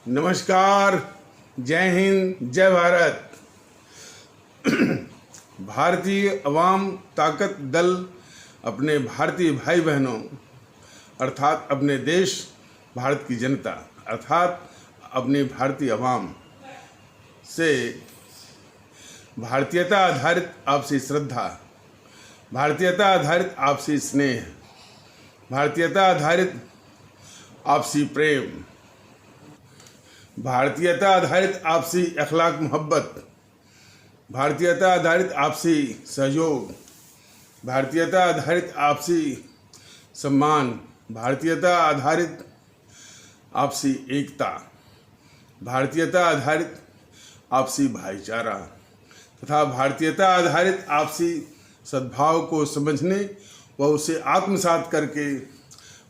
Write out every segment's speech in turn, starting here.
नमस्कार, जय हिंद, जय भारत। भारतीय अवाम ताकत दल अपने भारतीय भाई बहनों अर्थात अपने देश भारत की जनता अर्थात अपनी भारतीय अवाम से भारतीयता आधारित आपसी श्रद्धा, भारतीयता आधारित आपसी स्नेह, भारतीयता आधारित आपसी प्रेम, भारतीयता आधारित आपसी अखलाक मोहब्बत, भारतीयता आधारित आपसी सहयोग, भारतीयता आधारित आपसी सम्मान, भारतीयता आधारित आपसी एकता, भारतीयता आधारित आपसी भाईचारा तथा भारतीयता आधारित आपसी सद्भाव को समझने व उसे आत्मसात करके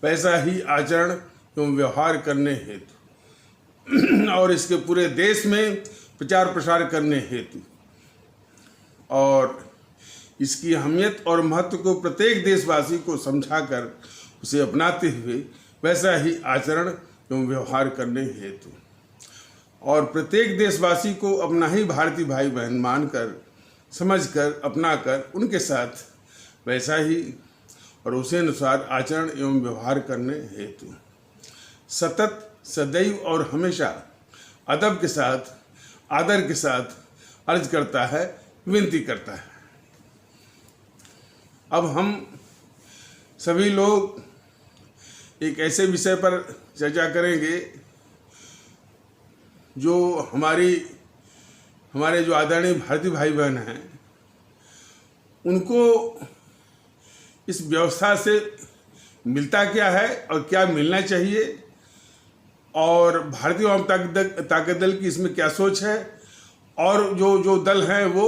वैसा ही आचरण एवं व्यवहार करने हेतु और इसके पूरे देश में प्रचार प्रसार करने हेतु और इसकी अहमियत और महत्व को प्रत्येक देशवासी को समझाकर उसे अपनाते हुए वैसा ही आचरण एवं व्यवहार करने हेतु और प्रत्येक देशवासी को अपना ही भारतीय भाई बहन मानकर, समझकर, अपनाकर उनके साथ वैसा ही और उसी अनुसार आचरण एवं व्यवहार करने हेतु सतत, सदैव और हमेशा अदब के साथ, आदर के साथ अर्ज करता है, विनती करता है। अब हम सभी लोग एक ऐसे विषय पर चर्चा करेंगे जो हमारे जो आदरणीय भारतीय भाई बहन हैं उनको इस व्यवस्था से मिलता क्या है और क्या मिलना चाहिए और भारतीय अवाम ताकत दल की इसमें क्या सोच है और जो दल हैं वो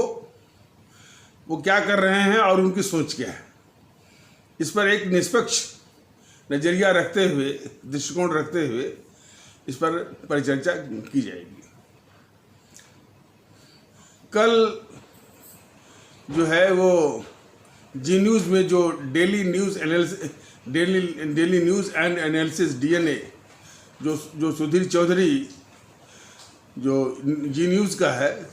क्या कर रहे हैं और उनकी सोच क्या है, इस पर एक निष्पक्ष नज़रिया रखते हुए, दृष्टिकोण रखते हुए इस पर परिचर्चा की जाएगी। कल जो है वो जी न्यूज़ में जो daily news and analysis DNA जो सुधीर चौधरी जो जी न्यूज़ का है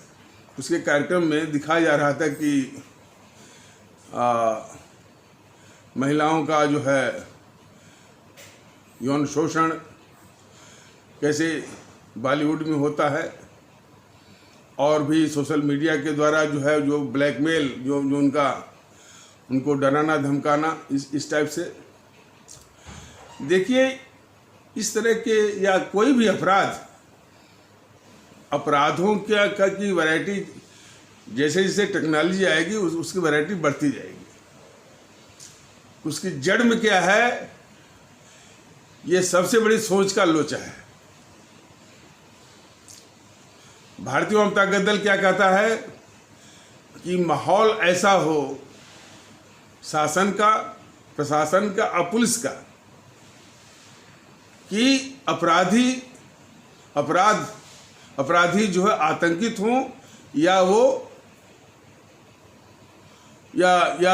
उसके कार्यक्रम में दिखाया जा रहा था कि महिलाओं का जो है यौन शोषण कैसे बॉलीवुड में होता है और भी सोशल मीडिया के द्वारा जो है जो ब्लैकमेल जो उनको डराना धमकाना इस टाइप से। देखिए, इस तरह के या कोई भी अपराधों की वैरायटी जैसे जैसे टेक्नोलॉजी आएगी उसकी वैरायटी बढ़ती जाएगी। उसकी जड़ में क्या है, ये सबसे बड़ी सोच का लोचा है। भारतीय अवाम ताकत दल क्या कहता है कि माहौल ऐसा हो शासन का, प्रशासन का और पुलिस का कि अपराधी जो है आतंकित हों या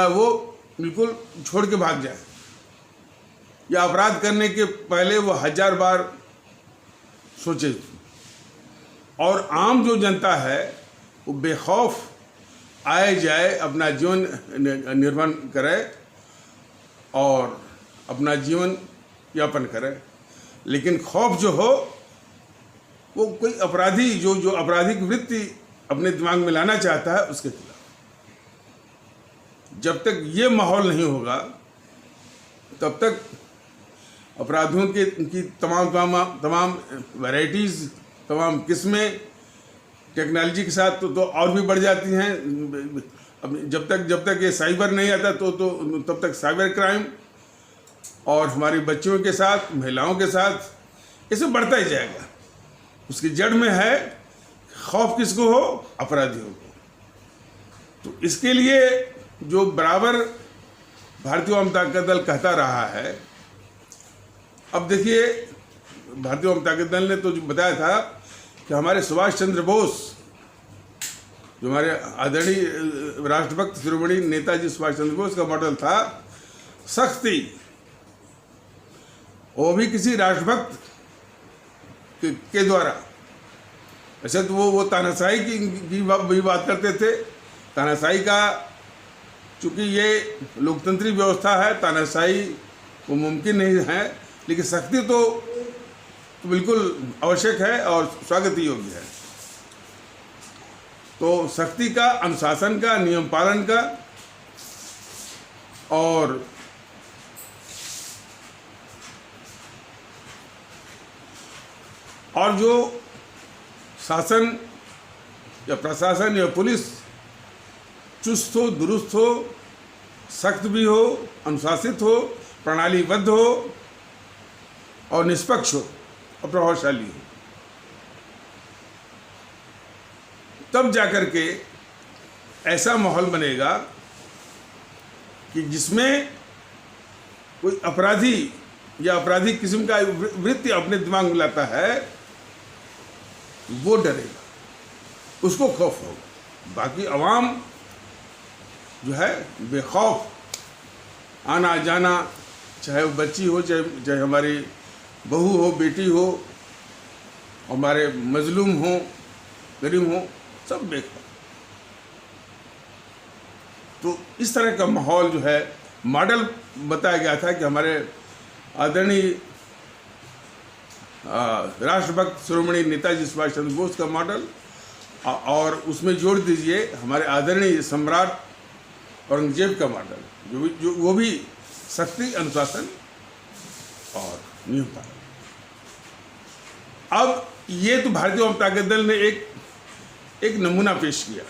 वो बिल्कुल छोड़ के भाग जाए या अपराध करने के पहले वो 1000 बार सोचे और आम जो जनता है वो बेखौफ आए जाए, अपना जीवन निर्वाह करे और अपना जीवन यापन करे। लेकिन खौफ जो हो वो कोई अपराधी जो आपराधिक वृत्ति अपने दिमाग में लाना चाहता है उसके खिलाफ। जब तक ये माहौल नहीं होगा तब तक अपराधियों की तमाम वैराइटीज़, तमाम किस्में टेक्नोलॉजी के साथ तो और भी बढ़ जाती हैं। अब जब तक ये साइबर नहीं आता तो तब तक साइबर क्राइम और हमारी बच्चियों के साथ, महिलाओं के साथ इसे बढ़ता ही जाएगा। उसकी जड़ में है खौफ किसको हो, अपराधियों को। तो इसके लिए जो बराबर भारतीय अवाम ताकत दल कहता रहा है, अब देखिए भारतीय अवाम ताकत दल ने तो जो बताया था कि हमारे सुभाष चंद्र बोस जो हमारे आदरणीय राष्ट्रभक्त शिरोमणि नेताजी सुभाष चंद्र बोस का मॉडल था सख्ती, वो भी किसी राष्ट्रभक्त के द्वारा। अच्छा, तो वो तानाशाही की भी बात करते थे। तानाशाही का, चूँकि ये लोकतंत्री व्यवस्था है, तानाशाही वो मुमकिन नहीं है, लेकिन सख्ती तो बिल्कुल आवश्यक है और स्वागत योग्य है। तो सख्ती का, अनुशासन का, नियम पालन का और जो शासन या प्रशासन या पुलिस चुस्त हो, दुरुस्त हो, सख्त भी हो, अनुशासित हो, प्रणालीबद्ध हो और निष्पक्ष हो और प्रभावशाली हो, तब जाकर के ऐसा माहौल बनेगा कि जिसमें कोई अपराधी या अपराधी किस्म का वृत्ति अपने दिमाग में लाता है, वो डरेगा, उसको खौफ होगा। बाकी अवाम जो है बेखौफ आना जाना, चाहे वो बच्ची हो, चाहे हमारी बहू हो, बेटी हो, हमारे मजलूम हो, गरीब हो, सब बेखौफ। तो इस तरह का माहौल जो है, मॉडल बताया गया था कि हमारे आदरणीय राष्ट्रभक्त शिरोमणि नेताजी सुभाष चंद्र बोस का मॉडल, और उसमें जोड़ दीजिए हमारे आदरणीय सम्राट औरंगजेब का मॉडल, जो वो भी सख्ती, अनुशासन और नियम पालन। अब ये तो भारतीय जनता दल ने एक नमूना पेश किया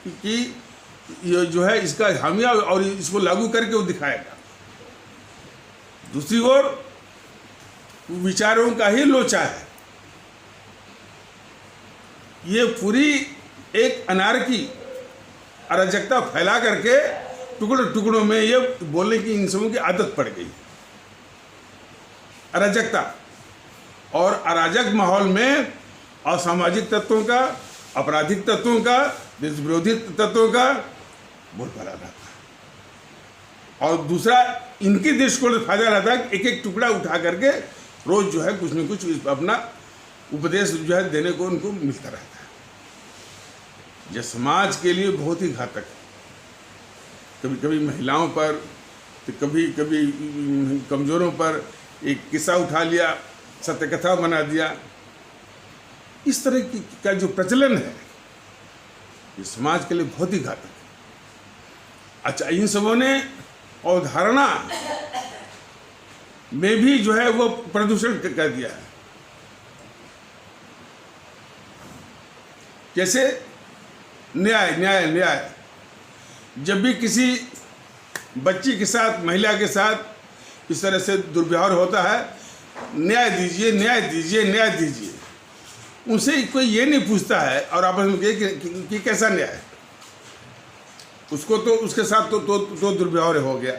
कि ये जो है इसका हामिया और इसको लागू करके वो दिखाएगा। दूसरी ओर विचारों का ही लोचा है। ये पूरी एक अनारकी, अराजकता फैला करके टुकड़ों में ये बोलने की इन सबों की आदत पड़ गई। अराजकता और अराजक माहौल में असामाजिक तत्वों का, आपराधिक तत्वों का, देश विरोधी तत्वों का बोलबाला रहता है। और दूसरा, इनके देश को फायदा रहता है कि एक एक टुकड़ा उठा करके रोज जो है कुछ न कुछ अपना उपदेश जो है देने को उनको मिलता रहता है। यह समाज के लिए बहुत ही घातक है। कभी कभी महिलाओं पर, तो कभी कभी कमजोरों पर एक किस्सा उठा लिया, सत्य कथा बना दिया। इस तरह की का जो प्रचलन है, ये समाज के लिए बहुत ही घातक है। अच्छा, इन सबों ने अवधारणा में भी जो है वो प्रदूषण कर दिया है। जैसे न्याय न्याय न्याय, जब भी किसी बच्ची के साथ, महिला के साथ इस तरह से दुर्व्यवहार होता है, न्याय दीजिए, न्याय दीजिए, न्याय दीजिए। उनसे कोई ये नहीं पूछता है और आपस में कि कैसा न्याय है। उसको तो उसके साथ तो दुर्व्यवहार हो गया।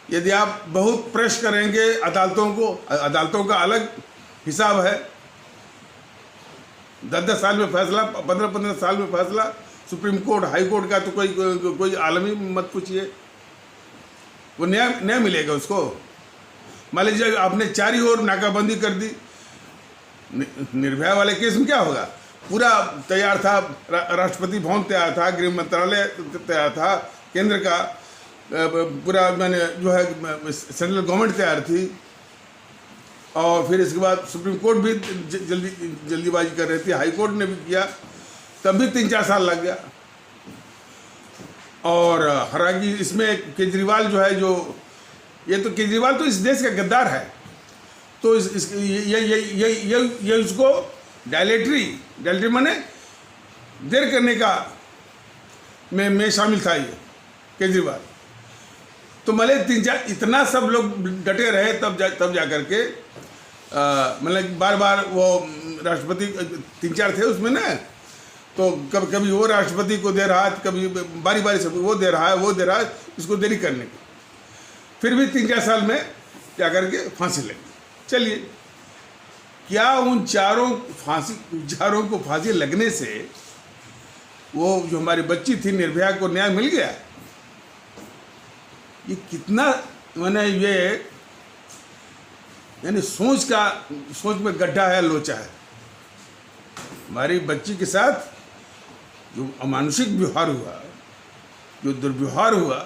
यदि आप बहुत प्रेस करेंगे अदालतों का अलग हिसाब है। 10-10 साल में फैसला, 15-15 साल में फैसला, सुप्रीम कोर्ट, हाई कोर्ट का तो कोई आलमी मत पूछिए, वो न्याय मिलेगा उसको। मान लीजिए आपने चारों ओर नाकाबंदी कर दी, निर्भया वाले केस में क्या होगा? पूरा तैयार था, राष्ट्रपति भवन तैयार था, गृह मंत्रालय तैयार था, केंद्र का पूरा मैंने जो है सेंट्रल गवर्नमेंट तैयार थी, और फिर इसके बाद सुप्रीम कोर्ट भी जल्दीबाजी कर रही थी, हाई कोर्ट ने भी किया, तब भी 3-4 साल लग गया। और हालांकि इसमें केजरीवाल जो है, ये तो केजरीवाल तो इस देश का गद्दार है, तो ये उसको डायलेटरी माने देर करने का में शामिल था ये केजरीवाल। तो भले 3-4 इतना सब लोग डटे रहे, तब जा करके मतलब बार बार वो राष्ट्रपति 3-4 थे उसमें ना, तो कभी वो राष्ट्रपति को दे रहा है, कभी बारी से वो दे रहा है, इसको देरी करने की। फिर भी 3-4 साल में क्या करके फांसी लगी। चलिए, क्या उन चारों को फांसी लगने से वो जो हमारी बच्ची थी निर्भया को न्याय मिल गया? ये कितना मैंने ये यानी सोच में गड्ढा है, लोचा है। हमारी बच्ची के साथ जो अमानुषिक व्यवहार हुआ, जो दुर्व्यवहार हुआ,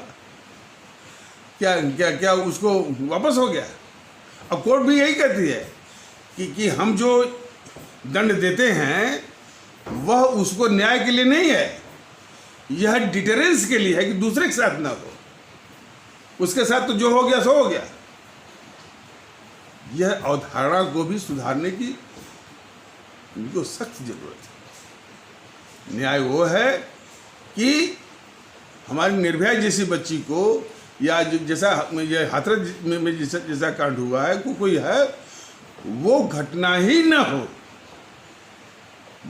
क्या क्या क्या उसको वापस हो गया। अब कोर्ट भी यही कहती है कि हम जो दंड देते हैं वह उसको न्याय के लिए नहीं है, यह डिटरेंस के लिए है कि दूसरे के साथ ना हो। उसके साथ तो जो हो गया सो हो गया। यह अवधारणा को भी सुधारने की इनको सख्त जरूरत है। न्याय वो है कि हमारी निर्भया जैसी बच्ची को, या जैसा ये हाथरस में जैसा कांड हुआ है, कोई है, वो घटना ही ना हो,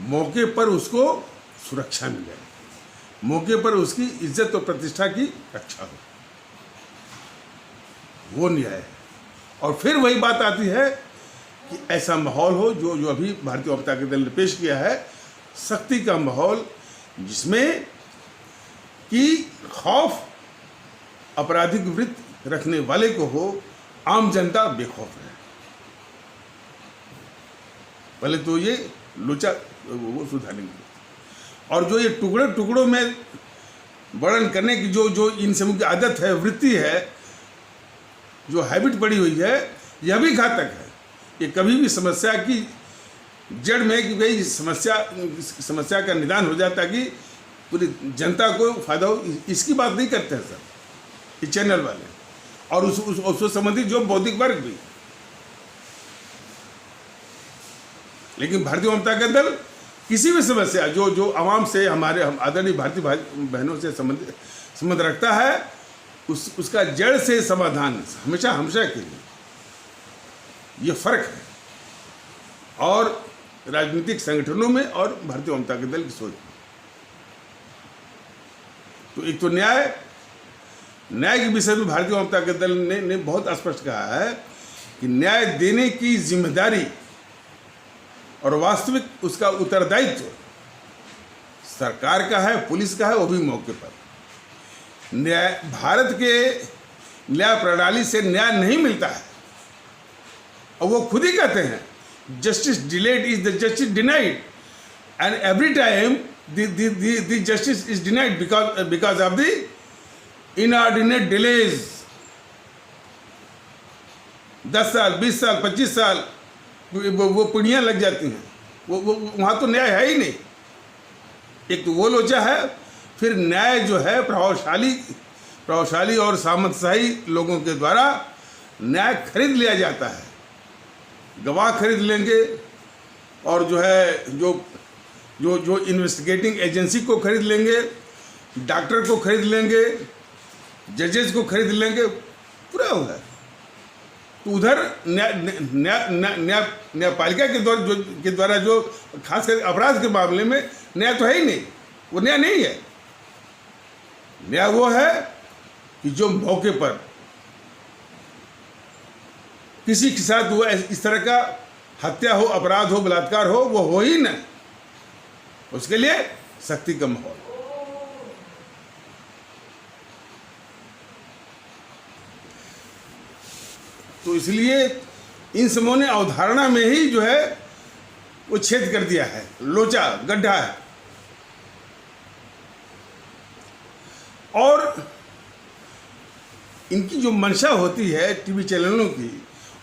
मौके पर उसको सुरक्षा मिले, मौके पर उसकी इज्जत और प्रतिष्ठा की रक्षा हो, वो न्याय है। और फिर वही बात आती है कि ऐसा माहौल हो जो अभी भारतीय जनता दल ने पेश किया है, सख्ती का माहौल, जिसमें कि खौफ आपराधिक वृत्ति रखने वाले को हो, आम जनता बेखौफ रहे। पहले तो ये लोचा वो सुधारेंगे। और जो ये टुकड़ों में वर्णन करने की जो इन समूह की आदत है, वृत्ति है, जो हैबिट पड़ी हुई है, यह भी घातक है। ये कभी भी समस्या की जड़ में कि भाई समस्या का निदान हो जाता कि पूरी जनता को फायदा हो, इसकी बात नहीं करते हैं सर ये चैनल वाले, और उससे संबंधित जो बौद्धिक वर्ग भी। लेकिन भारतीय जनता दल किसी भी समस्या जो आवाम से, हमारे आदरणीय भारतीय भाई बहनों से संबंध रखता है, उसका जड़ से समाधान हमेशा के लिए, ये फर्क है। और राजनीतिक संगठनों में और भारतीय जनता दल की सोच में। तो एक तो न्याय के विषय में भारतीय जनता दल ने बहुत स्पष्ट कहा है कि न्याय देने की जिम्मेदारी और वास्तविक उसका उत्तरदायित्व सरकार का है, पुलिस का है, वो भी मौके पर। न्याय, भारत के न्याय प्रणाली से न्याय नहीं मिलता है, और वो खुद ही कहते हैं justice delayed is the justice denied, and every time the justice is denied because of the inordinate delays. 10 साल, 20 साल, 25 साल वो पीढ़ियाँ लग जाती हैं। वो वहाँ तो न्याय है ही नहीं। एक तो वो लोचा है, फिर न्याय जो है प्रभावशाली और सामंतशाही लोगों के द्वारा न्याय खरीद लिया जाता है। गवाह खरीद लेंगे, और जो है जो इन्वेस्टिगेटिंग एजेंसी को खरीद लेंगे, डॉक्टर को खरीद लेंगे, जजेस को खरीद लेंगे, पूरा होगा। तो उधर न्यायपालिका के द्वारा जो खासकर अपराध के मामले में न्याय तो है ही नहीं, वो न्याय नहीं है। न्याय वो है कि जो मौके पर किसी के साथ वो इस तरह का हत्या हो, अपराध हो, बलात्कार हो, वो हो ही ना, उसके लिए सख्ती का माहौल। तो इसलिए इन समूहों ने अवधारणा में ही जो है वो छेद कर दिया है, लोचा, गड्ढा है। और इनकी जो मंशा होती है टीवी चैनलों की,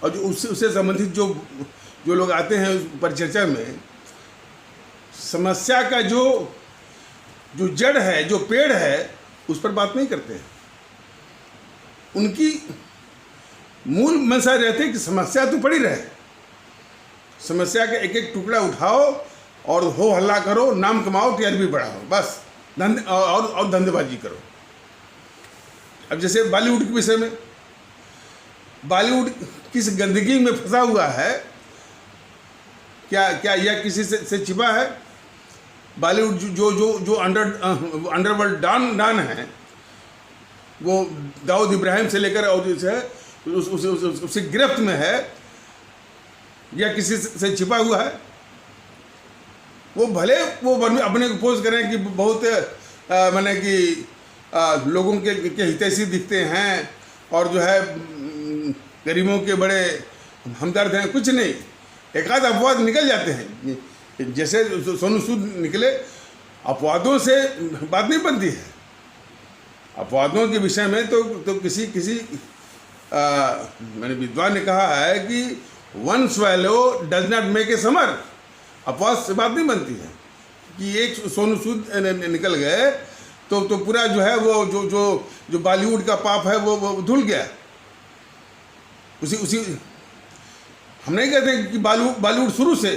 और जो उससे संबंधित जो लोग आते हैं परिचर्चा में, समस्या का जो जड़ है, जो पेड़ है, उस पर बात नहीं करते हैं। उनकी मूल मंशा रहती है कि समस्या तो पड़ी रहे, समस्या का एक एक टुकड़ा उठाओ और हो हल्ला करो, नाम कमाओ, टीआरपी बढ़ाओ, बस और धंधेबाजी करो। अब जैसे बॉलीवुड के विषय में, बॉलीवुड किस गंदगी में फंसा हुआ है, क्या यह किसी से छिपा है? बॉलीवुड जो अंडरवर्ल्ड डॉन है, वो दाऊद इब्राहिम से लेकर और जो है उससे गिरफ्त में है, या किसी से छिपा हुआ है? वो भले वो अपने को पोज करें कि बहुत माने कि लोगों के हितैषी दिखते हैं, और जो है गरीबों के बड़े हमदर्द हैं, कुछ नहीं, एक आध अपवाद निकल जाते हैं, जैसे सोनू सूद निकले। अपवादों से बात नहीं बनती है। अपवादों के विषय में तो किसी मैंने विद्वान ने कहा है कि one swallow does not make a summer. अपवाद से बात नहीं बनती है कि एक सोनू सूद निकल गए तो पूरा जो है वो जो बॉलीवुड का पाप है वो धुल गया। उसी हम नहीं कहते कि बॉलीवुड शुरू से,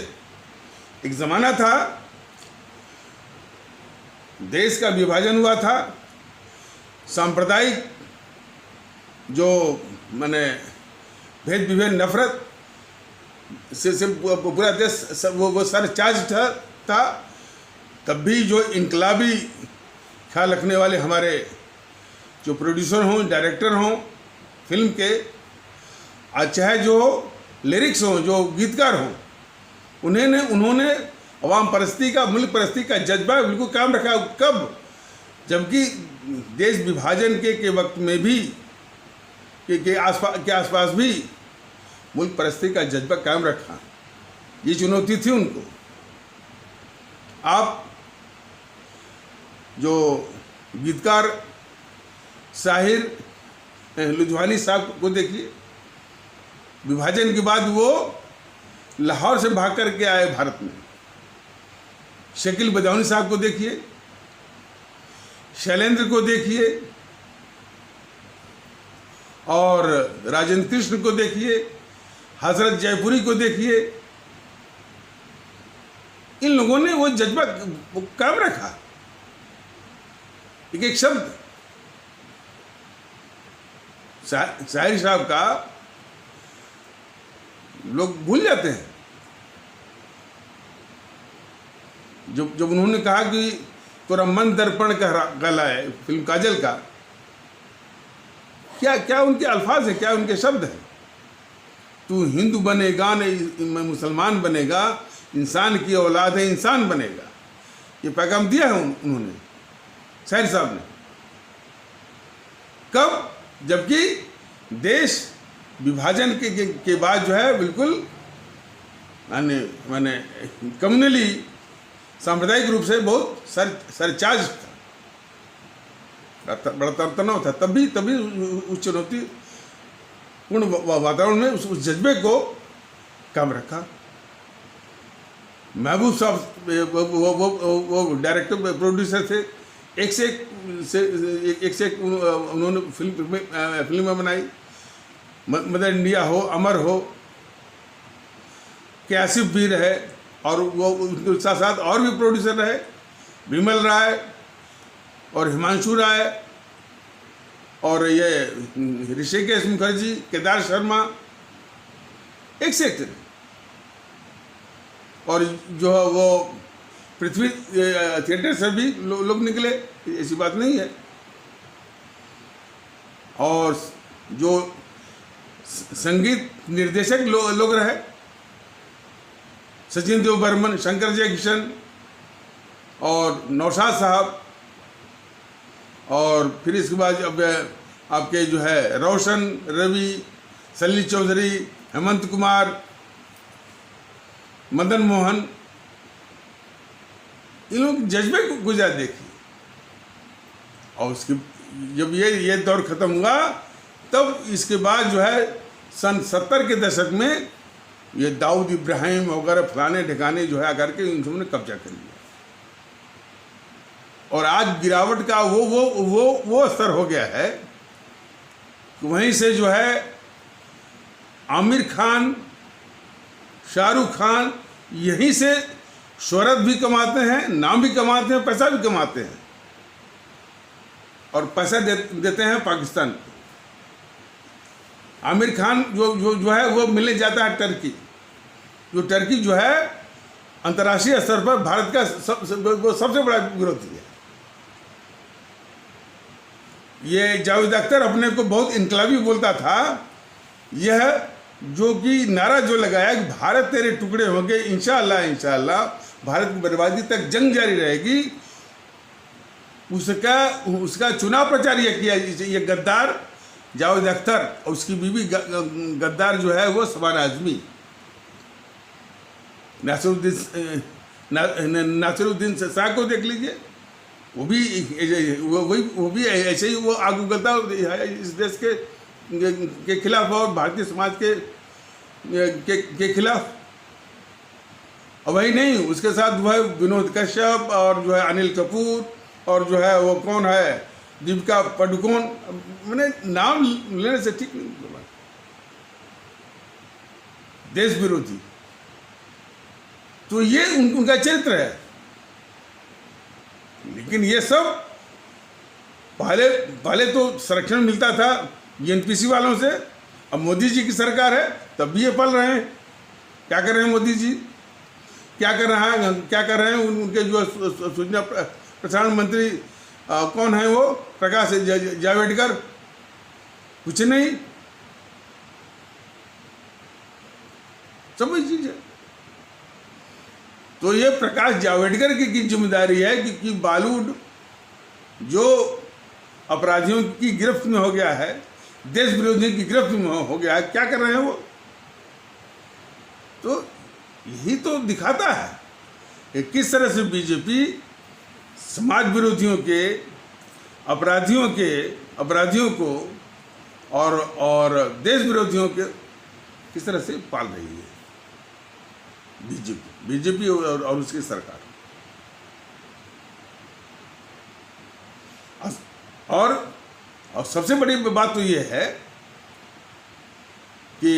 एक ज़माना था, देश का विभाजन हुआ था, सांप्रदायिक जो माने भेद विभेद नफरत से पूरा देश वो सरचार्ज था। तब भी जो इनकलाबी ख्याल रखने वाले हमारे जो प्रोड्यूसर हों, डायरेक्टर हों फिल्म के, आज चाहे जो लिरिक्स हों, जो गीतकार हों, उन्होंने अवाम परस्ती का, मुल्क परस्ती का जज्बा बिल्कुल कायम रखा। कब? जबकि देश विभाजन के वक्त में भी के आसपास भी मुल्क परस्ती का जज्बा कायम रखा। ये चुनौती थी उनको। आप जो गीतकार साहिर लुधियानी साहब को देखिए, विभाजन के बाद वो लाहौर से भाग कर के आए भारत में। शकील बदाऊनी साहब को देखिए, शैलेंद्र को देखिए, और राजेंद्र कृष्ण को देखिए, हजरत जयपुरी को देखिए। इन लोगों ने वो जज्बा कायम रखा। एक शब्द शाहिर साहब का लोग भूल जाते हैं। जब उन्होंने कहा कि तोरा मन दर्पण कहलाए, फिल्म काजल का, क्या उनके अल्फाज है, क्या उनके शब्द हैं। तू हिंदू बनेगा न मुसलमान बनेगा, इंसान की औलाद है इंसान बनेगा। ये पैगाम दिया है उन्होंने, शाहिर साहब ने। कब? जबकि देश विभाजन के बाद जो है बिल्कुल माने कम्युनली, सांप्रदायिक रूप से बहुत सरचार्ज था, बड़ा तनाव था। तभी उस चुनौतीपूर्ण वातावरण में उस जज्बे को काम रखा। महबूब साहब वो डायरेक्टर प्रोड्यूसर थे, एक से एक उन्होंने फिल्में बनाई। मदर इंडिया हो, अमर हो, कैसिफ भी रहे, और वो उनके साथ साथ और भी प्रोड्यूसर रहे, विमल राय और हिमांशु राय, और ये ऋषिकेश मुखर्जी, केदार शर्मा, एक से एक। और जो है वो पृथ्वी थिएटर से भी लोग निकले, ऐसी बात नहीं है। और जो संगीत निर्देशक लोग रहे, सचिन देव बर्मन, शंकर जयकिशन और नौशाद साहब, और फिर इसके बाद अब आपके जो है रोशन, रवि, सलील चौधरी, हेमंत कुमार, मदन मोहन, इन लोग जज्बे को गुजरा देखिए। और उसके जब ये दौर ख़त्म हुआ, तब इसके बाद जो है सन 70 के दशक में ये दाऊद इब्राहिम वगैरह फलाने ठिकाने जो है आकर के इन सबने कब्जा कर लिया। और आज गिरावट का वो स्तर हो गया है कि वहीं से जो है आमिर खान, शाहरुख खान यहीं से शोहरत भी कमाते हैं, नाम भी कमाते हैं, पैसा भी कमाते हैं, और पैसा देते हैं पाकिस्तान को। आमिर खान जो है वो मिलने जाता है टर्की, जो टर्की जो है अंतर्राष्ट्रीय स्तर पर भारत का सबसे बड़ा विरोधी है। ये जावेद अख्तर अपने को बहुत इनकलाबी बोलता था। यह जो कि नारा जो लगाया कि भारत तेरे टुकड़े होंगे, इंशाअल्लाह भारत की बर्बादी तक जंग जारी रहेगी, उसका चुनाव प्रचार ये किया। ये गद्दार जावेद अख्तर और उसकी बीवी गद्दार जो है वो शबाना आजमी। नासिरुद्दीन शाह को देख लीजिए, वो भी ऐसे ही वो आग उगलता है इस देश के खिलाफ और भारतीय समाज के खिलाफ। और वही नहीं, उसके साथ वो है विनोद कश्यप और जो है अनिल कपूर और जो है वो कौन है दीपिका पादुकोण। मैंने नाम लेने से ठीक नहीं, देश विरोधी। तो ये उनका चरित्र है। लेकिन ये सब पहले तो संरक्षण मिलता था एनपीसी वालों से। अब मोदी जी की सरकार है तब भी ये पल रहे हैं। क्या कर रहे हैं मोदी जी, क्या कर रहे हैं उनके जो सूचना प्रसारण मंत्री कौन है वो प्रकाश जावड़ेकर, कुछ नहीं, सब वही चीज है। तो ये प्रकाश जावड़ेकर की जिम्मेदारी है कि बॉलीवुड जो अपराधियों की गिरफ्त में हो गया है, देश विरोधियों की गिरफ्त में हो गया है, क्या कर रहे हैं वो। तो यही तो दिखाता है कि किस तरह से बीजेपी समाज विरोधियों के अपराधियों को और देश विरोधियों के किस तरह से पाल रही है बीजेपी और उसकी सरकार। और सबसे बड़ी बात तो ये है कि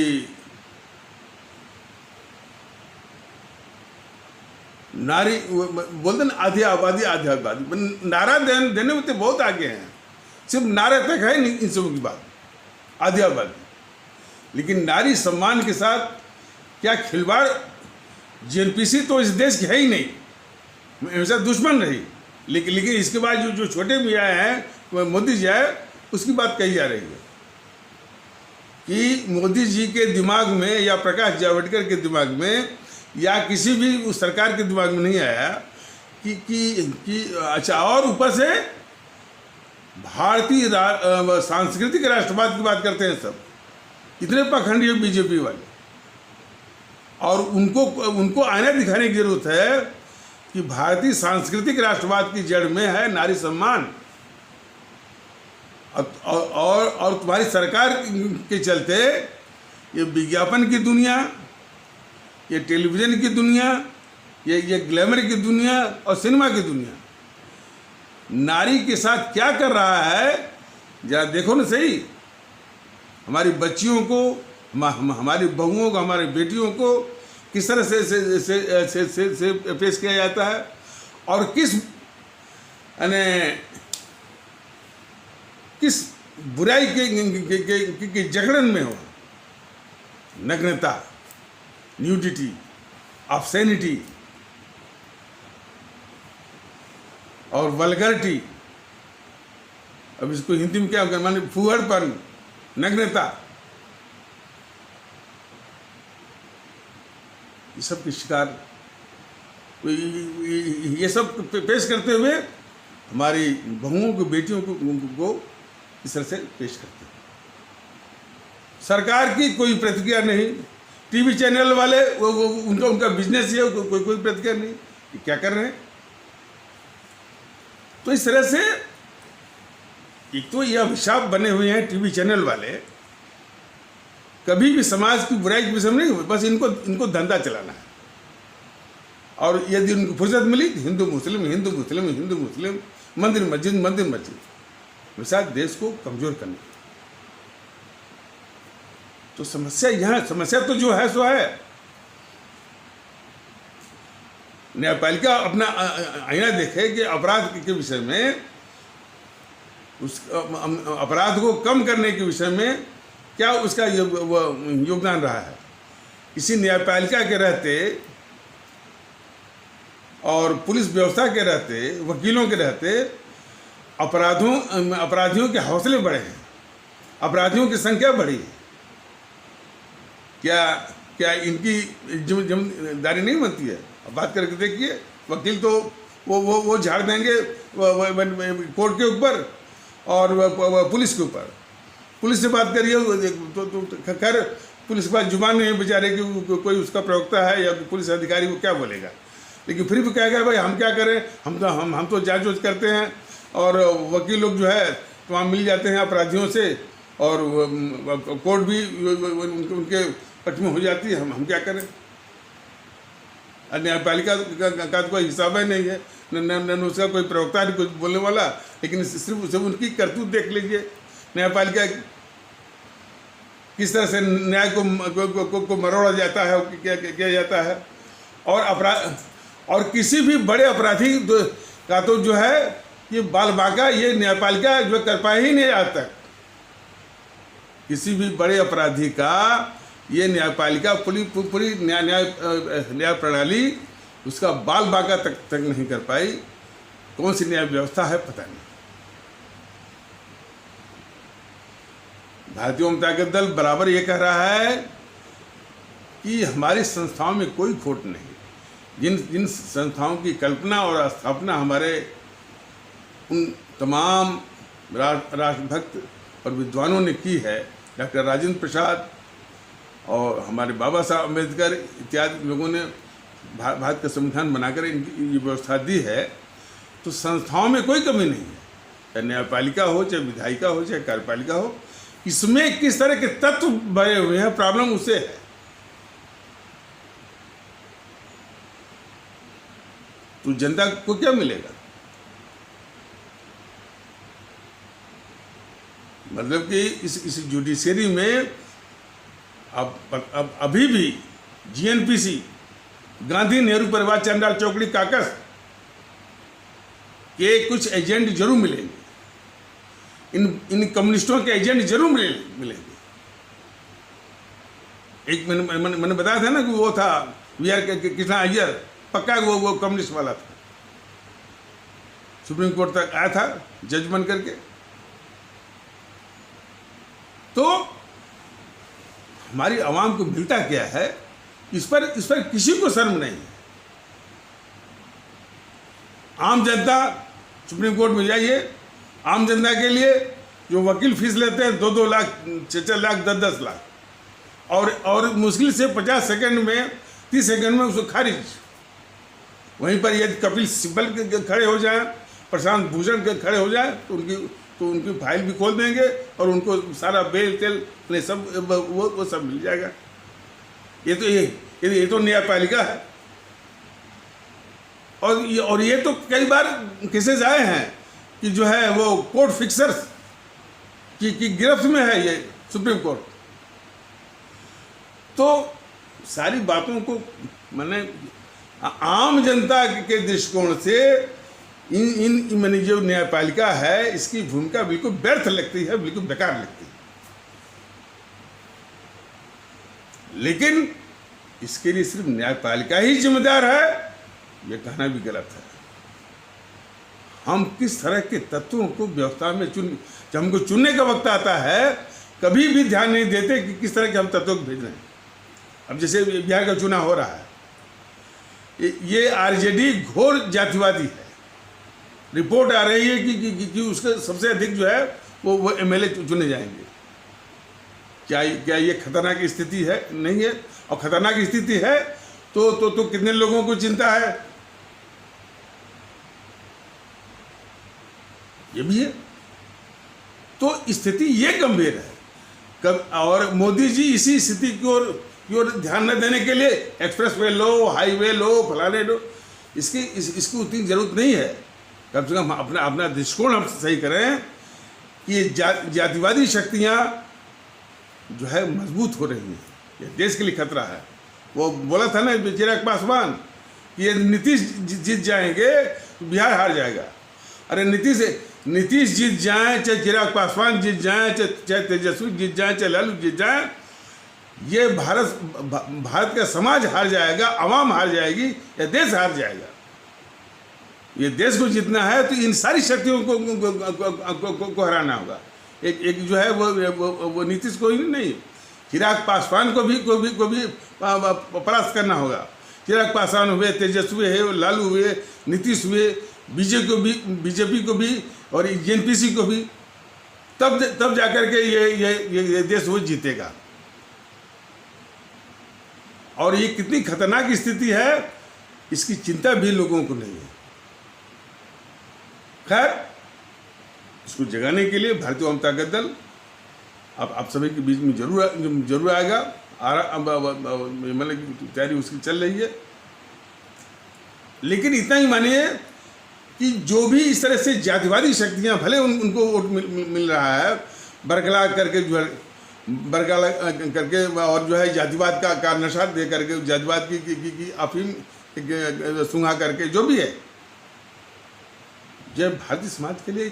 नारी बोलते ना आधी आबादी नारा देने में तो बहुत आगे हैं, सिर्फ नारे तक है नहीं इन सबों की बात, आधी आबादी। लेकिन नारी सम्मान के साथ क्या खिलवाड़, जेएनपीसी तो इस देश की है ही नहीं, हमेशा दुश्मन रही। लेकिन इसके बाद जो छोटे मियाँ हैं मोदी जी है, उसकी बात कही जा रही है कि मोदी जी के दिमाग में या प्रकाश जावड़ेकर के दिमाग में या किसी भी उस सरकार के दिमाग में नहीं आया कि अच्छा। और ऊपर से भारतीय सांस्कृतिक राष्ट्रवाद की बात करते हैं सब, इतने पाखंडी है बीजेपी वाले। और उनको आईना दिखाने की जरूरत है कि भारतीय सांस्कृतिक राष्ट्रवाद की जड़ में है नारी सम्मान। और तुम्हारी सरकार के चलते ये विज्ञापन की दुनिया, ये टेलीविज़न की दुनिया, ये ग्लैमर की दुनिया और सिनेमा की दुनिया नारी के साथ क्या कर रहा है, जरा देखो ना सही। हमारी बच्चियों को, हमारी बहुओं को, हमारी बेटियों को किस तरह से पेश किया जाता है और किस बुराई के जगड़न में हो। नग्नता, न्यूडिटी, ऑब्सैनिटी और वल्गरिटी, अब इसको हिंदी में क्या माने, फूहड़पन, नग्नता, ये सब के शिकार ये सब पेश करते हुए हमारी बहुओं को, बेटियों को इस तरह से पेश करते हैं। सरकार की कोई प्रतिक्रिया नहीं, टीवी चैनल वाले वो उनका बिजनेस है, कोई प्रतिक्रिया नहीं कि क्या कर रहे हैं। तो इस तरह से एक तो ये अभिशाप बने हुए हैं टीवी चैनल वाले, कभी भी समाज की बुराई के विषय में नहीं, बस इनको धंधा चलाना है। और यदि उनको फुर्सत मिली तो हिंदू मुस्लिम, मंदिर मस्जिद वैसा देश को कमजोर करने। तो समस्या तो जो है सो है। न्यायपालिका अपना आईना देखे कि अपराध के विषय में, उस अपराध को कम करने के विषय में क्या उसका योगदान रहा है। इसी न्यायपालिका के रहते और पुलिस व्यवस्था के रहते, वकीलों के रहते अपराधियों के हौसले बढ़े हैं, अपराधियों की संख्या बढ़ी। क्या इनकी जिम्मेदारी नहीं बनती है? अब बात करके देखिए, वकील तो वो झाड़ देंगे कोर्ट के ऊपर और पुलिस के ऊपर। पुलिस से बात करिए तो खैर पुलिस के पास जुबान नहीं है बेचारे कि कोई उसका प्रवक्ता है या पुलिस अधिकारी को क्या बोलेगा, लेकिन फिर भी कहेगा भाई हम क्या करें, हम तो जांच वाँच करते हैं और वकील लोग जो है तो वहाँ मिल जाते हैं अपराधियों से और कोर्ट भी उनके पक्ष में हो जाती है, हम क्या करें। न्यायपालिका का तो कोई हिसाब ही नहीं है, न उसका कोई प्रवक्ता नहीं कुछ बोलने वाला, लेकिन सिर्फ उनकी करतूत देख लीजिए। न्यायपालिका किस तरह से न्याय को मरोड़ा जाता है, किया जाता है, और अपराध और किसी भी बड़े अपराधी का तो जो है ये बाल बांका ये न्यायपालिका जो कर पाए ही नहीं आज तक। किसी भी बड़े अपराधी का ये न्यायपालिका पूरी न्याय प्रणाली उसका बाल बांका तक नहीं कर पाई। कौन सी न्याय व्यवस्था है पता नहीं। भारतीय जनता दल बराबर ये कह रहा है कि हमारी संस्थाओं में कोई खोट नहीं। जिन संस्थाओं की कल्पना और स्थापना हमारे उन तमाम राष्ट्रभक्त और विद्वानों ने की है, डॉक्टर राजेंद्र प्रसाद और हमारे बाबा साहब अम्बेडकर इत्यादि लोगों ने भारत का संविधान बनाकर इनकी ये व्यवस्था दी है, तो संस्थाओं में कोई कमी नहीं है, चाहे न्यायपालिका हो, चाहे विधायिका हो, चाहे कार्यपालिका हो। इसमें किस तरह के तत्व भरे हुए हैं, प्रॉब्लम उसे है। तो जनता को क्या मिलेगा? मतलब कि इस जुडिशरी में अब अभी भी जीएनपीसी, गांधी नेहरू परिवार चंडाल चौकड़ी काकस के कुछ एजेंट जरूर मिलेंगे। इन कम्युनिस्टों के एजेंट जरूर मिलेंगे। एक मैंने बताया था ना कि वो था वीआर कृष्णा अय्यर, पक्का वो कम्युनिस्ट वाला था, सुप्रीम कोर्ट तक आया था जज बन करके। तो हमारी आवाम को मिलता क्या है, इस पर किसी को शर्म नहीं है। आम जनता सुप्रीम कोर्ट में जाइए, आम जनता के लिए जो वकील फीस लेते हैं 2-2 लाख, 4-4 लाख, 10-10 लाख, और मुश्किल से 50 सेकंड में, 30 सेकंड में उसको खारिज। वहीं पर यदि कपिल सिब्बल के खड़े हो जाए, प्रशांत भूषण के खड़े हो जाए तो उनकी फाइल भी खोल देंगे और उनको सारा बेल तेल सब वो सब मिल जाएगा। ये तो न्यायपालिका है। और ये तो कई बार केसेस आए हैं कि जो है वो कोर्ट फिक्सर्स की गिरफ्त में है ये सुप्रीम कोर्ट। तो सारी बातों को मैंने आम जनता के दृष्टिकोण से इन मैंने जो न्यायपालिका है इसकी भूमिका बिल्कुल व्यर्थ लगती है, बिल्कुल बेकार लगती है। लेकिन इसके लिए सिर्फ न्यायपालिका ही जिम्मेदार है, यह कहना भी गलत है। हम किस तरह के तत्वों को व्यवस्था में जब हमको चुनने का वक्त आता है, कभी भी ध्यान नहीं देते कि किस तरह के हम तत्वों को भेज रहे हैं। अब जैसे बिहार का चुनाव हो रहा है, ये आरजेडी घोर जातिवादी है। रिपोर्ट आ रही है कि उसके सबसे अधिक जो है वो एमएलए चुने जाएंगे। क्या ये खतरनाक स्थिति है? नहीं है। और खतरनाक स्थिति है तो कितने लोगों को चिंता है, ये भी है। तो स्थिति ये गंभीर है। और मोदी जी इसी स्थिति की ओर ध्यान न देने के लिए एक्सप्रेसवे लो, हाईवे लो, फलाने लो, इसकी उतनी जरूरत नहीं है। कम से कम अपना दृष्टिकोण हम सही करें कि जातिवादी शक्तियाँ जो है मजबूत हो रही हैं, ये देश के लिए खतरा है। वो बोला था ना चिराग पासवान कि ये नीतीश जीत जाएंगे तो बिहार हार जाएगा। अरे नीतीश जीत जाए, चाहे चिराग पासवान जीत जाए, चाहे तेजस्वी जीत जाए, चाहे लालू जीत जाए, ये भारत का समाज हार जाएगा, आवाम हार जाएगी, या देश हार जाएगा। ये देश को जीतना है तो इन सारी शक्तियों को हराना होगा। एक जो है वो नीतीश को ही नहीं, चिराग पासवान को भी परास्त करना होगा। चिराग पासवान हुए, तेजस्वी है, लालू हुए, नीतीश हुए, बीजेपी को भी और जेएनपीसी को भी। तब जाकर के ये देश वो जीतेगा। और ये कितनी खतरनाक स्थिति है, इसकी चिंता भी लोगों को नहीं है। खैर, इसको जगाने के लिए भारतीय जनता दल आप सभी के बीच में जरूर आएगा। मतलब तैयारी उसकी चल रही है। लेकिन इतना ही मानिए कि जो भी इस तरह से जातिवादी शक्तियां, भले उनको वोट मिल रहा है, बरगला करके जो है बरगला करके, और जो है जातिवाद का नशा दे करके, जातिवाद की अफीम सूंघा करके, जो भी है, यह भारतीय समाज के लिए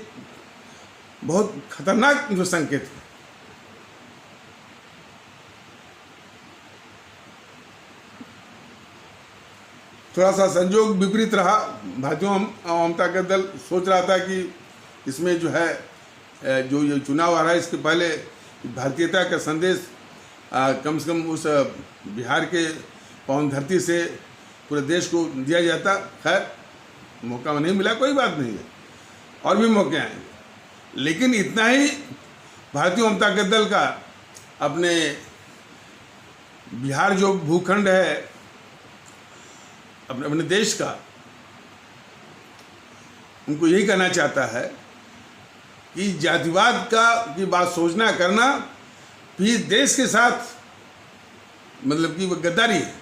बहुत खतरनाक जो संकेत है। थोड़ा सा संयोग विपरीत रहा। भारतीय जनता दल सोच रहा था कि इसमें जो है जो ये चुनाव आ रहा है, इसके पहले भारतीयता का संदेश कम से कम उस बिहार के पावन धरती से पूरे देश को दिया जाता। खैर, मौका नहीं मिला, कोई बात नहीं है, और भी मौके आएंगे। लेकिन इतना ही भारतीय जनता दल का अपने बिहार जो भूखंड है अपने देश का, उनको यही कहना चाहता है कि जातिवाद की बात सोचना करना भी देश के साथ मतलब कि वो गद्दारी है।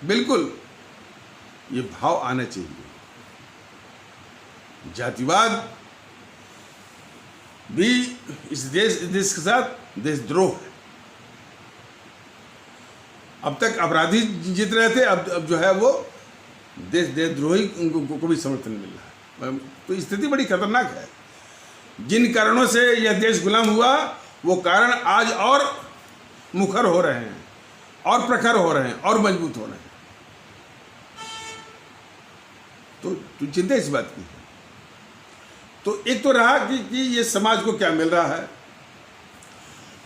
बिल्कुल ये भाव आना चाहिए। जातिवाद भी इस देश के साथ देशद्रोह है। अब तक अपराधी जीत रहे थे, अब जो है वो देशद्रोही को भी समर्थन मिल रहा है। तो स्थिति बड़ी खतरनाक है। जिन कारणों से यह देश गुलाम हुआ, वो कारण आज और मुखर हो रहे हैं, और प्रखर हो रहे हैं, और मजबूत हो रहे हैं। तो चिंता इस बात की है। तो एक तो रहा कि ये समाज को क्या मिल रहा है।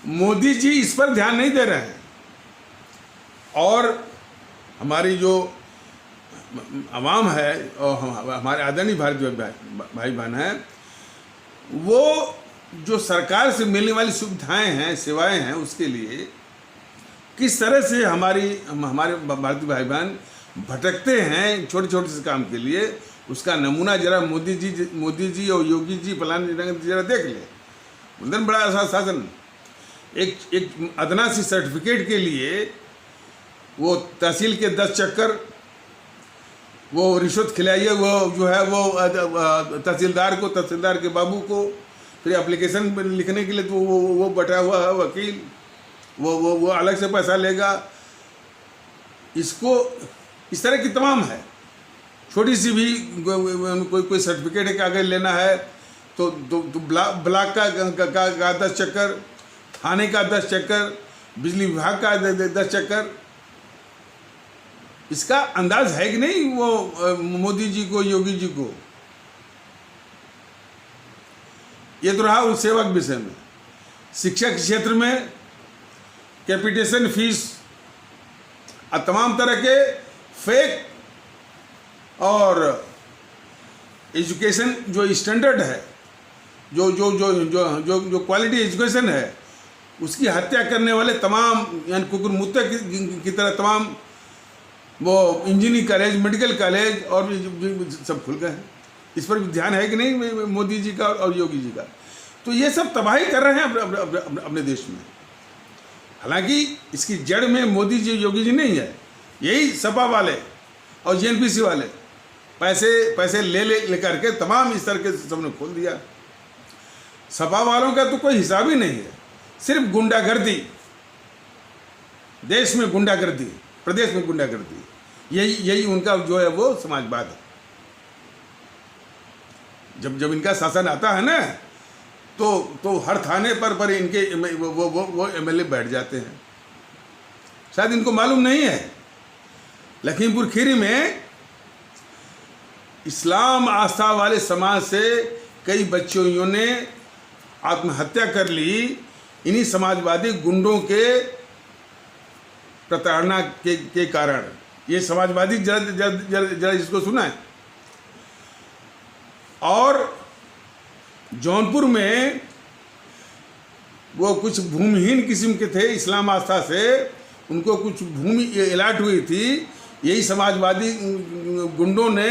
मोदी जी इस पर ध्यान नहीं दे रहे हैं, और हमारी जो आवाम है और हमारे आदरणीय भारतीय भाई बहन हैं, वो जो सरकार से मिलने वाली सुविधाएं हैं, सेवाएं हैं, उसके लिए किस तरह से हमारे भारतीय भाई बहन भटकते हैं छोटे छोटे से काम के लिए, उसका नमूना जरा मोदी जी और योगी जी फलाने जरा देख ले। उधर बड़ा शासन, एक अदना सी सर्टिफिकेट के लिए वो तहसील के 10 चक्कर, वो रिश्वत खिलाइए, वो जो है वो तहसीलदार के बाबू को, फिर एप्लीकेशन लिखने के लिए तो वो बैठा हुआ है वकील, वो अलग से पैसा लेगा। इसको इस तरह की तमाम है। छोटी सी भी कोई सर्टिफिकेट के कागज लेना है तो ब्लॉक का 10 चक्कर, थाने का 10 चक्कर, बिजली विभाग का 10 चक्कर। इसका अंदाज है कि नहीं वो मोदी जी को, योगी जी को। ये तो रहा उस सेवा के विषय में। शिक्षा के क्षेत्र में कैपिटेशन फीस और तमाम तरह के फेक और एजुकेशन जो स्टैंडर्ड है, जो क्वालिटी एजुकेशन है, उसकी हत्या करने वाले तमाम, यानी कुकुरमुत्ते की तरह तमाम वो इंजीनियरिंग कॉलेज, मेडिकल कॉलेज और भी सब खुल गए हैं। इस पर भी ध्यान है कि नहीं मोदी जी का और योगी जी का। तो ये सब तबाही कर रहे हैं अपने देश में। हालांकि इसकी जड़ में मोदी जी योगी जी नहीं है, यही सपा वाले और जेएनपीसी वाले पैसे ले करके तमाम इस तरह के सबने खोल दिया। सपा वालों का तो कोई हिसाब ही नहीं है, सिर्फ गुंडागर्दी, देश में गुंडागर्दी, प्रदेश में गुंडागर्दी, यही उनका जो है वो समाजवाद है। जब इनका शासन आता है ना, तो हर थाने पर इनके वो एमएलए बैठ जाते हैं। शायद इनको मालूम नहीं है, लखीमपुर खीरी में इस्लाम आस्था वाले समाज से कई बच्चियों ने आत्महत्या कर ली इन्हीं समाजवादी गुंडों के प्रताड़ना के कारण। ये समाजवादी जरा इसको सुना है। और जौनपुर में वो कुछ भूमिहीन किस्म के थे, इस्लाम आस्था से उनको कुछ भूमि अलॉट हुई थी। यही समाजवादी गुंडों ने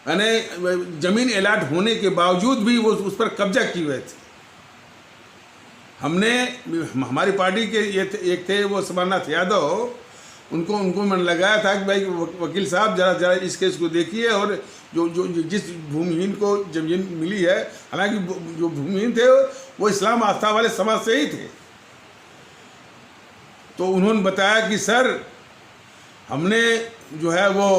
यानी जमीन अलॉट होने के बावजूद भी वो उस पर कब्जा किए हुए थे। हमारी पार्टी के एक थे वो समरनाथ यादव, उनको मन लगाया था कि भाई वकील साहब जरा इस केस को देखिए, और जो जिस भूमिहीन को जमीन मिली है, हालांकि जो भूमिहीन थे वो इस्लाम आस्था वाले समाज से ही थे, तो उन्होंने बताया कि सर हमने जो है वो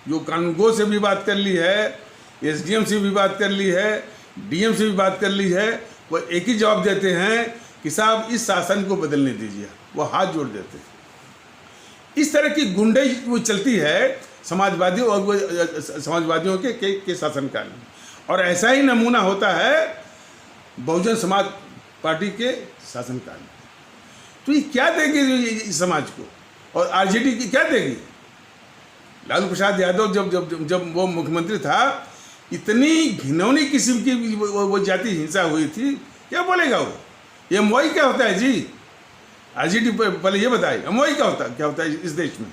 जो कानूनगो से भी बात कर ली है, एसडीएम से भी बात कर ली है, डीएम से भी बात कर ली है, वो एक ही जवाब देते हैं कि साहब इस शासन को बदलने दीजिए। वो हाथ जोड़ देते हैं। इस तरह की गुंडाई वो चलती है समाजवादियों और वो समाजवादियों के शासनकाल में, और ऐसा ही नमूना होता है बहुजन समाज पार्टी के शासनकाल में। तो ये क्या देगी इस समाज को, और आरजेडी की क्या देगी? लालू प्रसाद यादव जब वो मुख्यमंत्री था, इतनी घिनौनी किस्म की वो जाति हिंसा हुई थी, क्या बोलेगा वो? ये एमओआई क्या होता है जी? आरजेडी पहले ये बताए एमओआई क्या होता है इस देश में।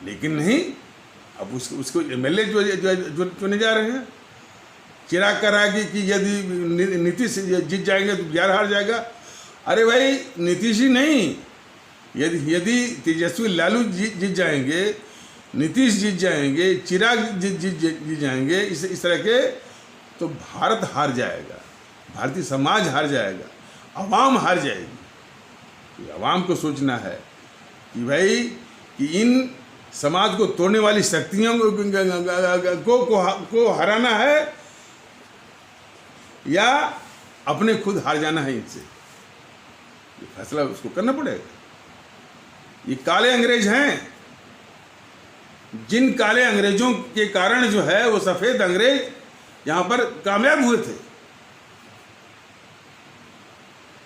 लेकिन नहीं, अब उसको एमएलए जो चुने जा रहे हैं, चिराग कर रहा है कि यदि नीतीश जीत जाएंगे तो बिहार हार जाएगा। अरे भाई, नीतीश ही नहीं, यदि तेजस्वी लालू जीत जाएंगे, नीतीश जीत जाएंगे, चिराग जीत जाएंगे, इस तरह के, तो भारत हार जाएगा, भारतीय समाज हार जाएगा, अवाम हार जाएगी। तो अवाम को सोचना है कि भाई कि इन समाज को तोड़ने वाली शक्तियों को हराना है या अपने खुद हार जाना है इनसे। ये फैसला उसको करना पड़ेगा। ये काले अंग्रेज हैं, जिन काले अंग्रेजों के कारण जो है वो सफेद अंग्रेज यहां पर कामयाब हुए थे,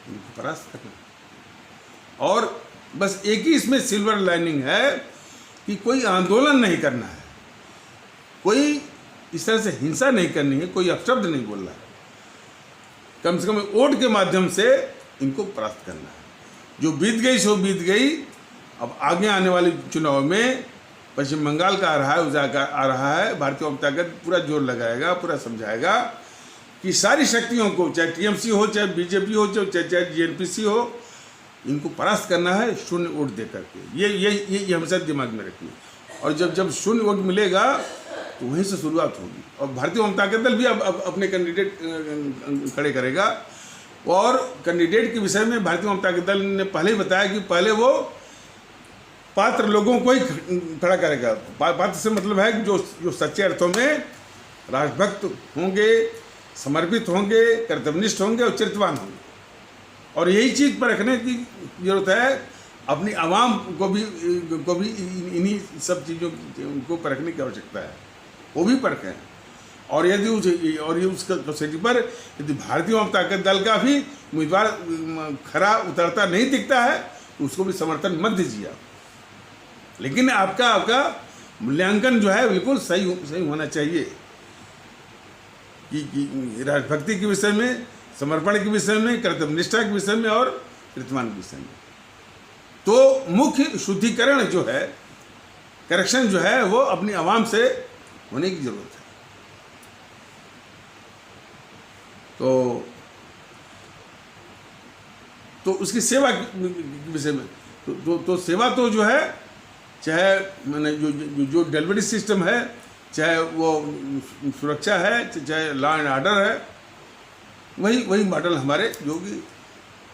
इनको परास्त करना। और बस एक ही इसमें सिल्वर लाइनिंग है कि कोई आंदोलन नहीं करना है, कोई इस तरह से हिंसा नहीं करनी है, कोई अपशब्द नहीं बोलना है, कम से कम वोट के माध्यम से इनको परास्त करना है। जो बीत गई सो बीत गई। अब आगे आने वाले चुनाव में पश्चिम बंगाल का आ रहा है, भारतीय जनता पार्टी पूरा जोर लगाएगा, पूरा समझाएगा कि सारी शक्तियों को, चाहे टीएमसी हो, चाहे बीजेपी हो, चाहे जीएनपीसी हो, इनको परास्त करना है शून्य वोट दे करके। ये हमेशा दिमाग में रखिए। और जब शून्य वोट मिलेगा तो वहीं से शुरुआत होगी। और भारतीय जनता दल भी अब अपने कैंडिडेट खड़े करेगा। और कैंडिडेट के विषय में भारतीय जनता दल ने पहले ही बताया कि पहले वो पात्र लोगों को ही खड़ा करेगा। पात्र से मतलब है कि जो सच्चे अर्थों में राष्ट्रभक्त होंगे, समर्पित होंगे, कर्तव्यनिष्ठ होंगे और चरित्रवान होंगे। और यही चीज़ पर रखने की जरूरत है। अपनी आवाम को भी इन्हीं सब चीज़ों को परखने की आवश्यकता है। वो भी परखें। और यदि उस कैपेसिटी पर यदि भारतीय जनता दल का भी उम्मीदवार खरा उतरता नहीं दिखता है तो उसको भी समर्थन मत दीजिए आप। लेकिन आपका मूल्यांकन जो है बिल्कुल सही होना चाहिए कि राष्ट्रभक्ति के विषय में, समर्पण के विषय में, कर्तव्यनिष्ठा के विषय में और चरित्रवान के विषय में। तो मुख्य शुद्धिकरण जो है, करेक्शन जो है, वो अपनी आवाम से होने की जरूरत है। तो उसकी सेवा के विषय में तो सेवा तो जो है, चाहे मैंने जो डिलीवरी सिस्टम है, चाहे वो सुरक्षा है, चाहे लॉ एंड ऑर्डर है, वही मॉडल हमारे योगी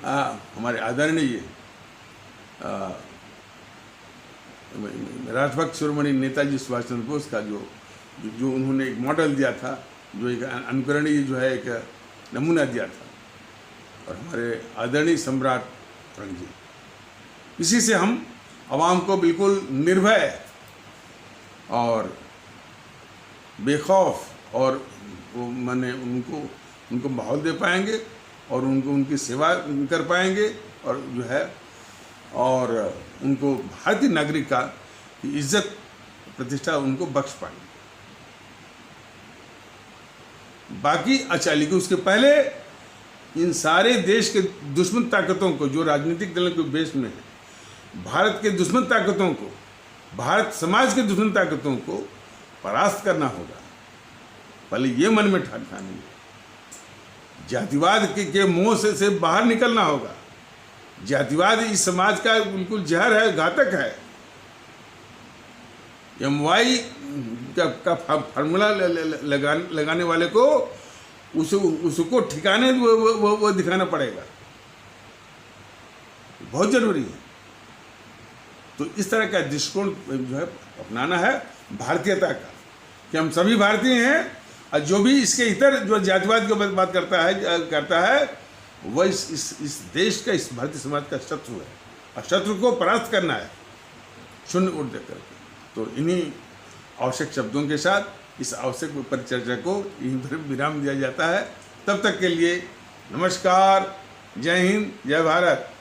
हमारे आदरणीय राष्ट्रभक्त शिरोमणि नेताजी सुभाष चंद्र बोस का जो उन्होंने एक मॉडल दिया था, जो एक अनुकरणीय जो है एक नमूना दिया था, और हमारे आदरणीय सम्राट औरंगजेब जी, इसी से हम आवाम को बिल्कुल निर्भय और बेखौफ और माने उनको माहौल दे पाएंगे और उनकी सेवा कर पाएंगे, और जो है और उनको भारतीय नागरिक का इज्जत प्रतिष्ठा उनको बख्श पाएंगे। बाकी अच्छा, लेकिन उसके पहले इन सारे देश के दुश्मन ताकतों को, जो राजनीतिक दलों के बेस में है, भारत के दुश्मन ताकतों को, भारत समाज के दुश्मन ताकतों को परास्त करना होगा। पहले ये मन में ठानी है, जातिवाद के मोह से बाहर निकलना होगा। जातिवाद इस समाज का बिल्कुल जहर है, घातक है। MY का फार्मूला लगाने वाले को उसको ठिकाने वो दिखाना पड़ेगा, बहुत जरूरी है। तो इस तरह का दृष्टिकोण जो है अपनाना है भारतीयता का, कि हम सभी भारतीय हैं, और जो भी इसके इतर जो जातिवाद की बात करता है वह इस देश का, इस भारतीय समाज का शत्रु है, और शत्रु को परास्त करना है शून्य वोट देकर के। तो इन्हीं आवश्यक शब्दों के साथ इस आवश्यक परिचर्चा को यहीं पर विराम दिया जाता है। तब तक के लिए नमस्कार, जय हिंद, जय भारत।